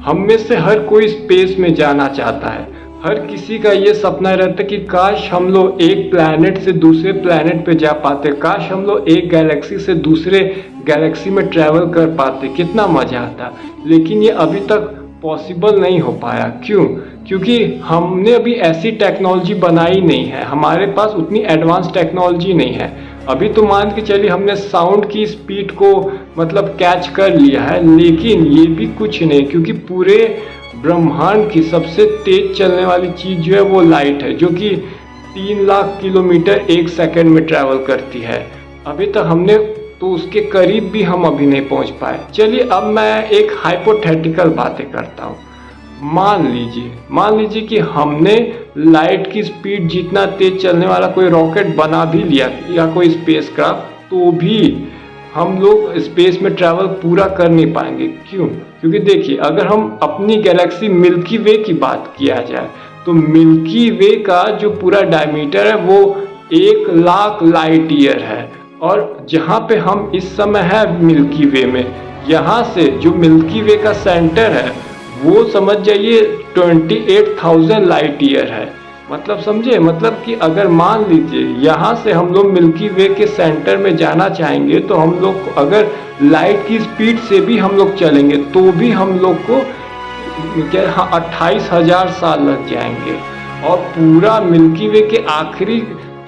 हम में से हर कोई स्पेस में जाना चाहता है। हर किसी का ये सपना रहता है कि काश हम लोग एक प्लैनेट से दूसरे प्लैनेट पे जा पाते, काश हम लोग एक गैलेक्सी से दूसरे गैलेक्सी में ट्रैवल कर पाते, कितना मजा आता। लेकिन ये अभी तक पॉसिबल नहीं हो पाया। क्यों? क्योंकि हमने अभी ऐसी टेक्नोलॉजी बनाई नहीं है, हमारे पास उतनी एडवांस टेक्नोलॉजी नहीं है। अभी तो मान के चलिए हमने साउंड की स्पीड को मतलब कैच कर लिया है, लेकिन ये भी कुछ नहीं, क्योंकि पूरे ब्रह्मांड की सबसे तेज चलने वाली चीज़ जो है वो लाइट है, जो कि 3 लाख किलोमीटर एक सेकंड में ट्रैवल करती है। अभी तक हमने तो उसके करीब भी हम अभी नहीं पहुंच पाए। चलिए अब मैं एक हाइपोथेटिकल बातें करता हूँ। मान लीजिए कि हमने लाइट की स्पीड जितना तेज चलने वाला कोई रॉकेट बना भी लिया या कोई स्पेसक्राफ्ट, तो भी हम लोग स्पेस में ट्रैवल पूरा कर नहीं पाएंगे। क्यों? क्योंकि देखिए, अगर हम अपनी गैलेक्सी मिल्की वे की बात किया जाए तो मिल्की वे का जो पूरा डायमीटर है वो 1 लाख लाइट ईयर है, और जहाँ पे हम इस समय है मिल्की वे में, यहाँ से जो मिल्की वे का सेंटर है वो समझ जाइए 28,000 लाइट ईयर है। मतलब समझे, मतलब कि अगर मान लीजिए यहाँ से हम लोग मिल्की वे के सेंटर में जाना चाहेंगे तो हम लोग को अगर लाइट की स्पीड से भी हम लोग चलेंगे तो भी हम लोग को क्या 28,000 साल लग जाएंगे, और पूरा मिल्की वे के आखिरी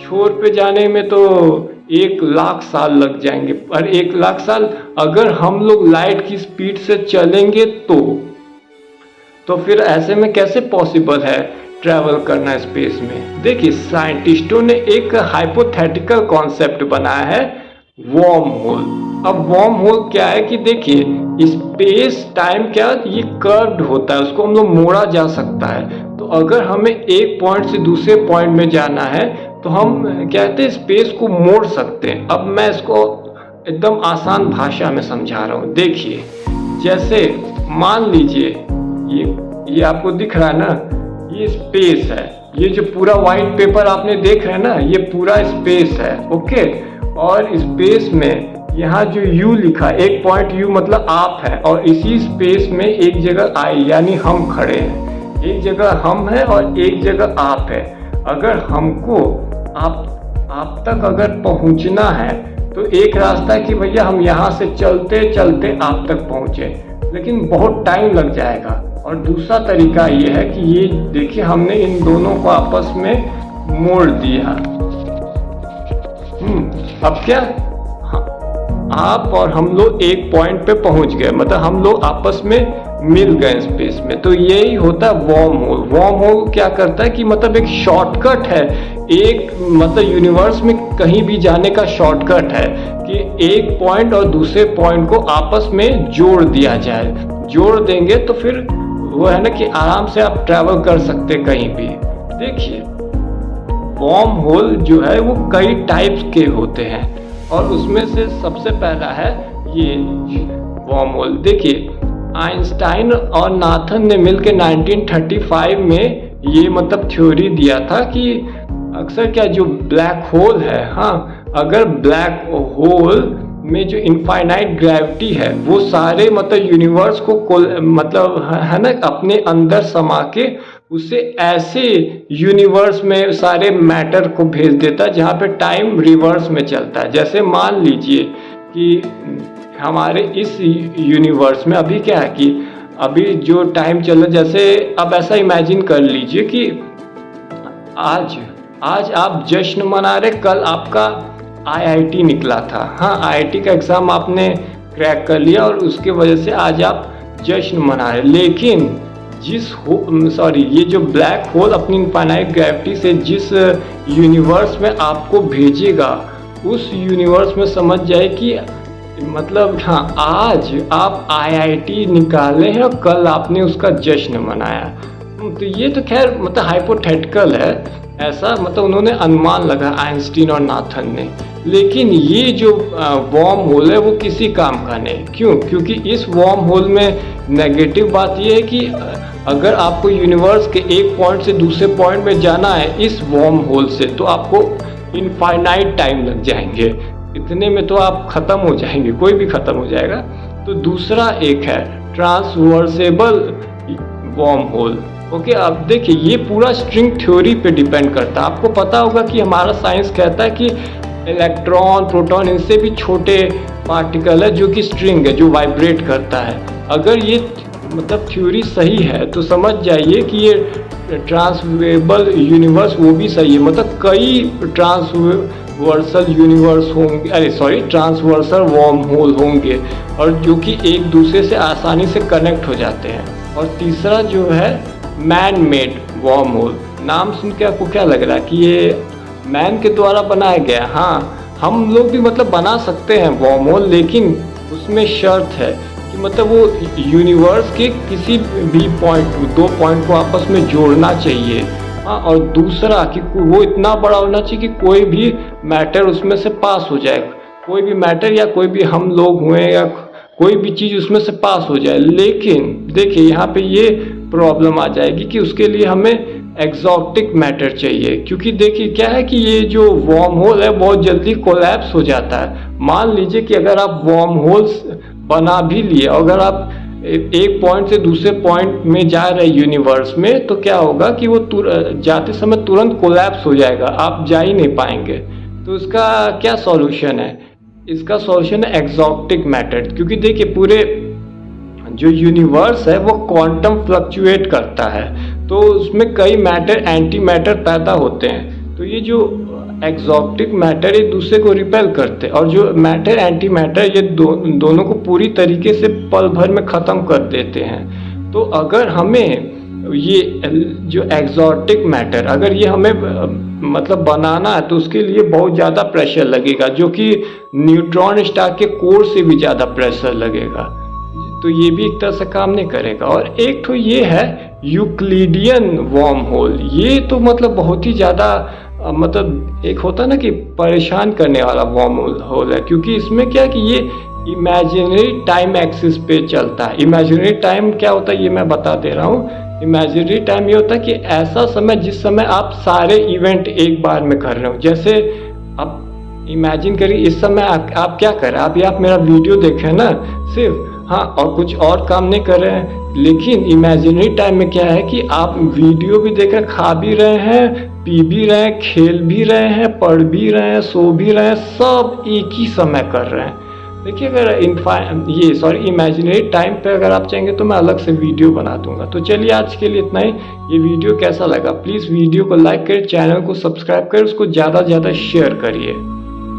छोर पे जाने में तो 1 लाख साल लग जाएंगे। और 1 लाख साल अगर हम लोग लाइट की स्पीड से चलेंगे तो फिर ऐसे में कैसे पॉसिबल है ट्रैवल करना स्पेस में? देखिए, साइंटिस्टों ने एक हाइपोथेटिकल कॉन्सेप्ट बनाया है, वॉर्म होल। अब वॉर्म होल क्या है कि देखिए, स्पेस टाइम क्या ये कर्व्ड होता है, उसको हम लोग मोड़ा जा सकता है। तो अगर हमें एक पॉइंट से दूसरे पॉइंट में जाना है तो हम कहते हैं स्पेस को मोड़ सकते हैं। अब मैं इसको एकदम आसान भाषा में समझा रहा हूँ। देखिए, जैसे मान लीजिए ये आपको दिख रहा है ना, ये स्पेस है, ये जो पूरा व्हाइट पेपर आपने देख रहे हैं ना, ये पूरा स्पेस है, ओके। और स्पेस में यहाँ जो U लिखा, एक पॉइंट U मतलब आप है, और इसी स्पेस में एक जगह I यानी हम खड़े हैं। एक जगह हम है और एक जगह आप है। अगर हमको आप तक अगर पहुंचना है तो एक रास्ता है कि भैया हम यहाँ से चलते चलते आप तक पहुंचे, लेकिन बहुत टाइम लग जाएगा। और दूसरा तरीका ये है कि ये देखिए, हमने इन दोनों को आपस में मोड़ दिया। अब क्या, आप और हम लोग एक पॉइंट पे पहुंच गए, मतलब हम लोग आपस में मिल गए स्पेस में। तो यही होता है वॉर्म होल। वॉर्म होल क्या करता है कि मतलब एक शॉर्टकट है, एक मतलब यूनिवर्स में कहीं भी जाने का शॉर्टकट है कि एक पॉइंट और दूसरे पॉइंट को आपस में जोड़ दिया जाए। जोड़ देंगे तो फिर वो है ना कि आराम से आप ट्रैवल कर सकते कहीं भी। देखिए, वॉर्म होल जो है वो कई टाइप्स के होते हैं, और उसमें से सबसे पहला है ये वॉर्म होल। देखिए, आइंस्टाइन और नाथन ने मिलकर 1935 में ये मतलब थ्योरी दिया था कि अक्सर क्या जो ब्लैक होल है, हाँ, अगर ब्लैक होल में जो इनफाइनाइट ग्रेविटी है वो सारे मतलब यूनिवर्स को मतलब है ना अपने अंदर समा के उसे ऐसे यूनिवर्स में सारे मैटर को भेज देता है जहाँ पे टाइम रिवर्स में चलता है। जैसे मान लीजिए कि हमारे इस यूनिवर्स में अभी क्या है कि अभी जो टाइम चल रहा है, जैसे अब ऐसा इमेजिन कर लीजिए कि आज आप जश्न मना रहे, कल आपका IIT निकला था, हाँ, IIT का एग्ज़ाम आपने क्रैक कर लिया और उसके वजह से आज आप जश्न मना रहे। लेकिन ये जो ब्लैक होल अपनी इनफाइनाइट ग्रेविटी से जिस यूनिवर्स में आपको भेजेगा, उस यूनिवर्स में समझ जाए कि मतलब हाँ, आज आप IIT निकाले हैं और कल आपने उसका जश्न मनाया। तो ये तो खैर मतलब हाइपोथेटिकल है, ऐसा मतलब उन्होंने अनुमान लगा आइंस्टीन और नाथन ने। लेकिन ये जो वॉर्म होल है वो किसी काम का नहीं। क्यों? क्योंकि इस वॉर्म होल में नेगेटिव बात ये है कि अगर आपको यूनिवर्स के एक पॉइंट से दूसरे पॉइंट में जाना है इस वॉर्म होल से, तो आपको इनफाइनाइट टाइम लग जाएंगे। इतने में तो आप ख़त्म हो जाएंगे, कोई भी ख़त्म हो जाएगा। तो दूसरा एक है ट्रांसवर्सेबल वर्म होल। ओके, अब देखिए ये पूरा स्ट्रिंग थ्योरी पे डिपेंड करता है। आपको पता होगा कि हमारा साइंस कहता है कि इलेक्ट्रॉन, प्रोटॉन, इनसे भी छोटे पार्टिकल है जो कि स्ट्रिंग है, जो वाइब्रेट करता है। अगर ये मतलब थ्योरी सही है तो समझ जाइए कि ये ट्रांसवेबल यूनिवर्स वो भी सही है। मतलब कई ट्रांसवर्सल यूनिवर्स होंगे, अरे सॉरी, ट्रांसवर्सल वर्म होल होंगे, और जो कि एक दूसरे से आसानी से कनेक्ट हो जाते हैं। और तीसरा जो है मैन मेड वर्म होल। नाम सुन के आपको क्या लग रहा है कि ये मैन के द्वारा बनाया गया? हाँ, हम लोग भी मतलब बना सकते हैं वर्म होल, लेकिन उसमें शर्त है कि मतलब वो यूनिवर्स के किसी भी पॉइंट, दो पॉइंट को आपस में जोड़ना चाहिए। हाँ, और दूसरा कि वो इतना बड़ा होना चाहिए कि कोई भी मैटर उसमें से पास हो जाए, कोई भी मैटर या कोई भी हम लोग हुए या कोई भी चीज़ उसमें से पास हो जाए। लेकिन देखिए यहाँ पे ये प्रॉब्लम आ जाएगी कि उसके लिए हमें एक्सोटिक मैटर चाहिए, क्योंकि देखिए क्या है कि ये जो वर्म होल है बहुत जल्दी कोलैप्स हो जाता है। मान लीजिए कि अगर आप वर्म होल्स बना भी लिए, अगर आप एक पॉइंट से दूसरे पॉइंट में जा रहे यूनिवर्स में, तो क्या होगा कि वो जाते समय तुरंत कोलैप्स हो जाएगा, आप जा ही नहीं पाएंगे। तो इसका क्या सॉल्यूशन है? इसका सॉल्यूशन है एक्सोटिक मैटर, क्योंकि देखिए पूरे जो यूनिवर्स है वो क्वांटम फ्लक्चुएट करता है, तो उसमें कई मैटर एंटी मैटर पैदा होते हैं। तो ये जो एक्सोटिक मैटर एक दूसरे को रिपेल करते हैं, और जो मैटर एंटी मैटर ये दोनों को पूरी तरीके से पल भर में ख़त्म कर देते हैं। तो अगर हमें ये जो एक्सोटिक मैटर अगर ये हमें मतलब बनाना है, तो उसके लिए बहुत ज़्यादा प्रेशर लगेगा, जो कि न्यूट्रॉन स्टार के कोर से भी ज़्यादा प्रेशर लगेगा। तो ये भी एक तरह से काम नहीं करेगा। और एक तो ये है यूक्लिडियन वर्म होल। ये तो मतलब बहुत ही ज़्यादा मतलब एक होता है ना कि परेशान करने वाला वर्म होल है, क्योंकि इसमें क्या कि ये इमेजिनरी टाइम एक्सिस पे चलता है। इमेजिनरी टाइम क्या होता है ये मैं बता दे रहा हूँ। इमेजिनरी टाइम ये होता है कि ऐसा समय जिस समय आप सारे इवेंट एक बार में कर रहे हो। जैसे आप इमेजिन करिए इस समय आप क्या कर रहे हैं, आप मेरा वीडियो देख रहे हैं ना सिर्फ, हाँ, और कुछ और काम नहीं कर रहे हैं। लेकिन इमेजिनरी टाइम में क्या है कि आप वीडियो भी देख रहे हैं, खा भी रहे हैं, पी भी रहे हैं, खेल भी रहे हैं, पढ़ भी रहे हैं, सो भी रहे हैं, सब एक ही समय कर रहे हैं। देखिए अगर इमेजिनरी टाइम पे अगर आप चाहेंगे तो मैं अलग से वीडियो बना दूंगा। तो चलिए आज के लिए इतना ही। ये वीडियो कैसा लगा प्लीज़ वीडियो को लाइक करें, चैनल को सब्सक्राइब करें, उसको ज़्यादा से ज़्यादा शेयर करिए।